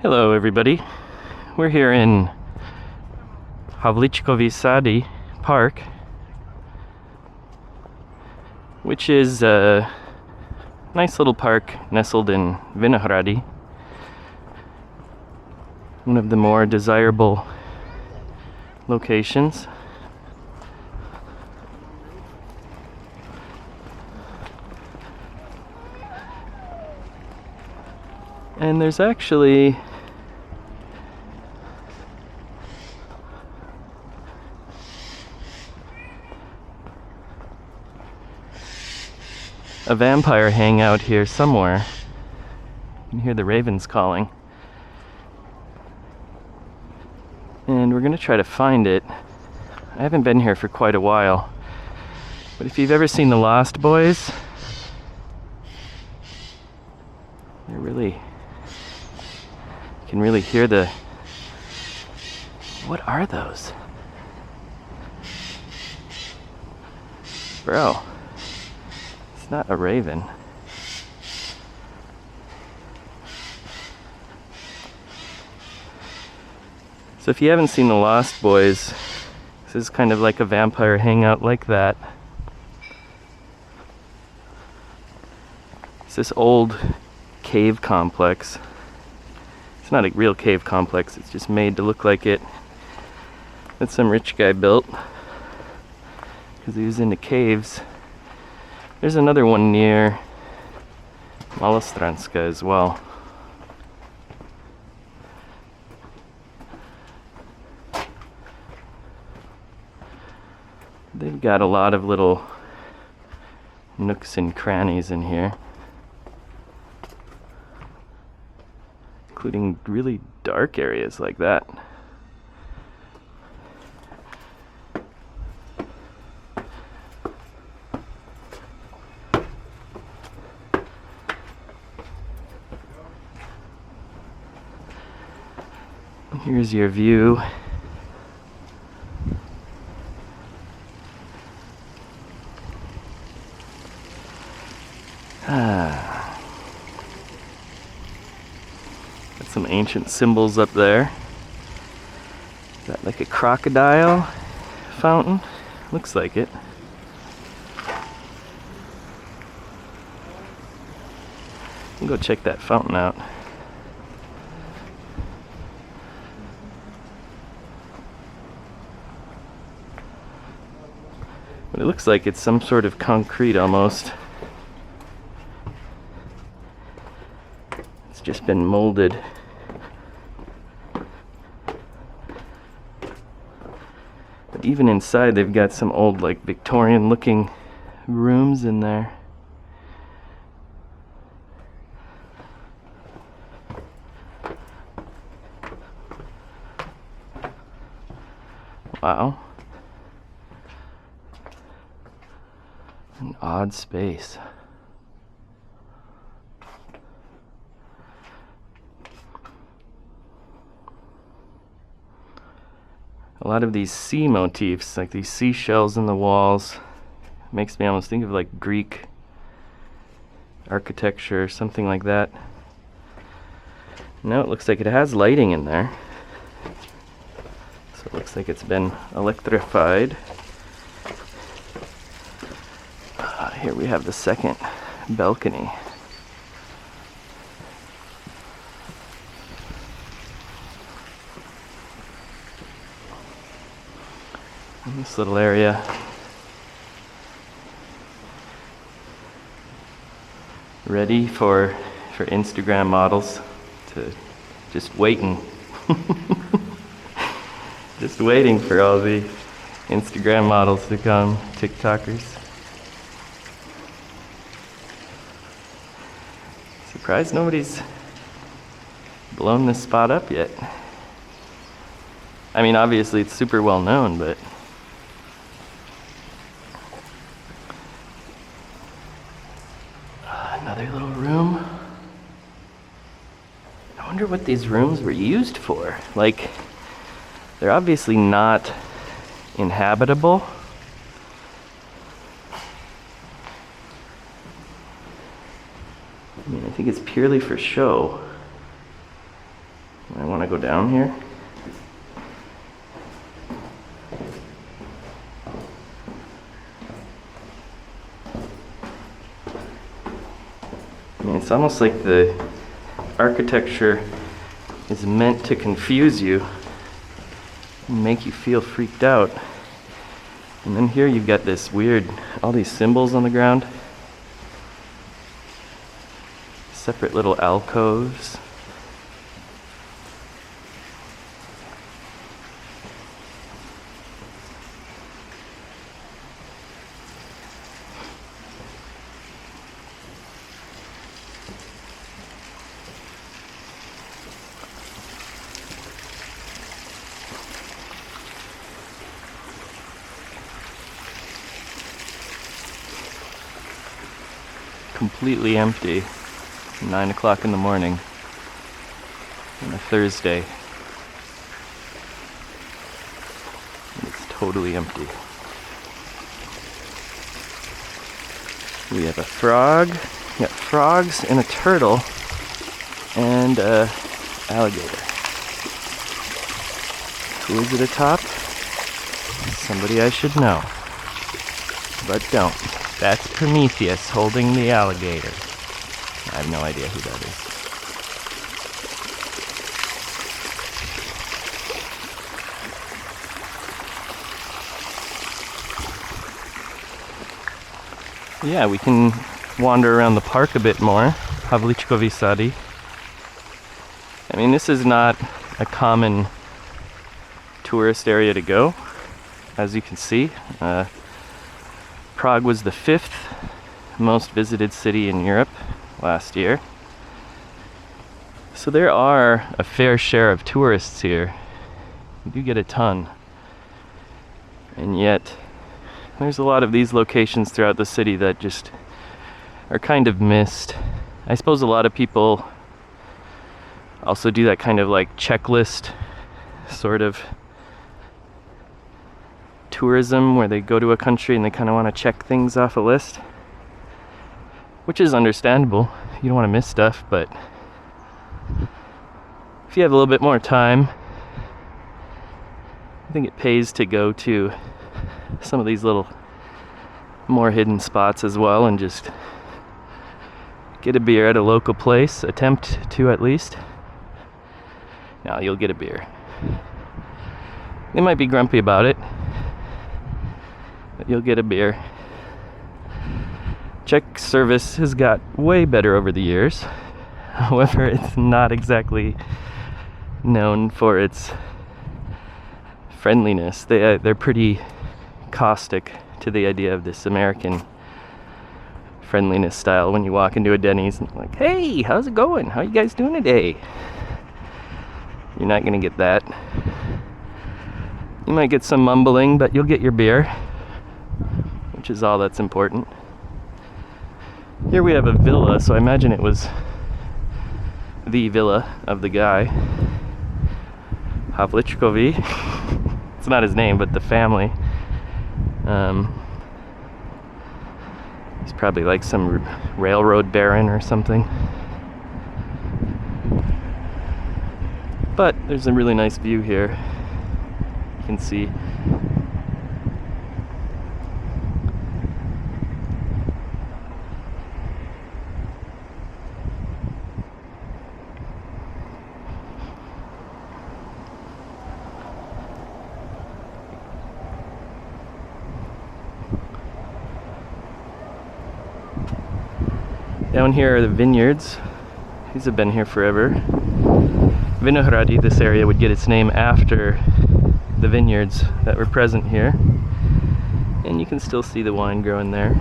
Hello everybody, we're here in Havlíčkové sady park, which is a nice little park nestled in Vinohrady, one of the more desirable locations. And there's actually a vampire hangout here somewhere. You can hear the ravens calling. And we're gonna try to find it. I haven't been here for quite a while, but if you've ever seen The Lost Boys, they're really, you can really hear the, what are those? Bro, it's not a raven. So if you haven't seen The Lost Boys, this is kind of like a vampire hangout like that. It's this old cave complex. It's not a real cave complex, it's just made to look like it. That some rich guy built because he was into caves. There's another one near Malostranska as well. They've got a lot of little nooks and crannies in here, including really dark areas like that. Here's your view. Got some ancient symbols up there. Is that like a crocodile fountain? Looks like it. I'll go check that fountain out. But it looks like it's some sort of concrete almost. It's just been molded. But even inside they've got some old, like, Victorian looking rooms in there. Wow. An odd space. A lot of these sea motifs, like these seashells in the walls, makes me almost think of like Greek architecture or something like that. Now it looks like it has lighting in there. So it looks like it's been electrified. Here we have the second balcony. In this little area, ready for Instagram models to just waiting. Just waiting for all the Instagram models to come, TikTokers. Surprised nobody's blown this spot up yet. I mean, obviously it's super well known, but another little room. I wonder what these rooms were used for. Like, they're obviously not inhabitable. I mean, I think it's purely for show. I want to go down here. I mean, it's almost like the architecture is meant to confuse you and make you feel freaked out. And then here you've got this weird, all these symbols on the ground. Separate little alcoves. Completely empty. 9 o'clock in the morning on a Thursday. And it's totally empty. We have a frog. We got frogs and a turtle and a alligator. Who is it atop? Somebody I should know, but don't. That's Prometheus holding the alligator. I have no idea who that is. Yeah, we can wander around the park a bit more. Havlíčkové sady. I mean, this is not a common tourist area to go, as you can see. Prague was the 5th most visited city in Europe last year. So there are a fair share of tourists here. You do get a ton. And yet, there's a lot of these locations throughout the city that just are kind of missed. I suppose a lot of people also do that kind of like checklist sort of tourism where they go to a country and they kind of want to check things off a list, which is understandable. You don't want to miss stuff, but if you have a little bit more time, I think it pays to go to some of these little more hidden spots as well and just get a beer at a local place, attempt to at least. Now you'll get a beer. They might be grumpy about it, but you'll get a beer. Czech service has got way better over the years. However, it's not exactly known for its friendliness. They're pretty caustic to the idea of this American friendliness style. When you walk into a Denny's and like, hey, how's it going? How you guys doing today? You're not gonna get that. You might get some mumbling, but you'll get your beer, which is all that's important. Here we have a villa, so I imagine it was the villa of the guy. Havlíčkoví. It's not his name, but the family. He's probably like some railroad baron or something. But there's a really nice view here. You can see. Down here are the vineyards. These have been here forever. Vinohrady, this area, would get its name after the vineyards that were present here. And you can still see the wine growing there.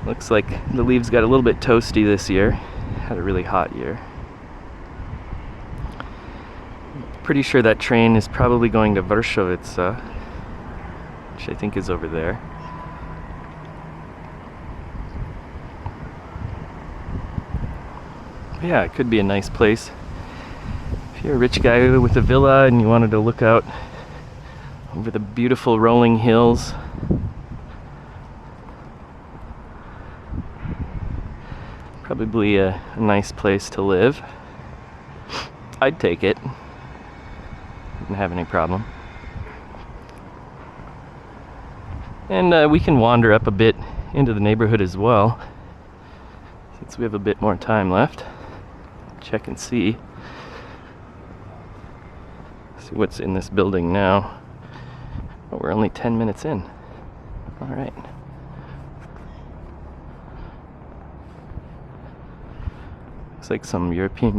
Looks like the leaves got a little bit toasty this year. Had a really hot year. Pretty sure that train is probably going to Vršovice, which I think is over there. Yeah, it could be a nice place. If you're a rich guy with a villa and you wanted to look out over the beautiful rolling hills. Probably a nice place to live. I'd take it. Didn't have any problem. And we can wander up a bit into the neighborhood as well, since we have a bit more time left. Check and see what's in this building now. Oh, we're only 10 minutes in. All right. Looks like some European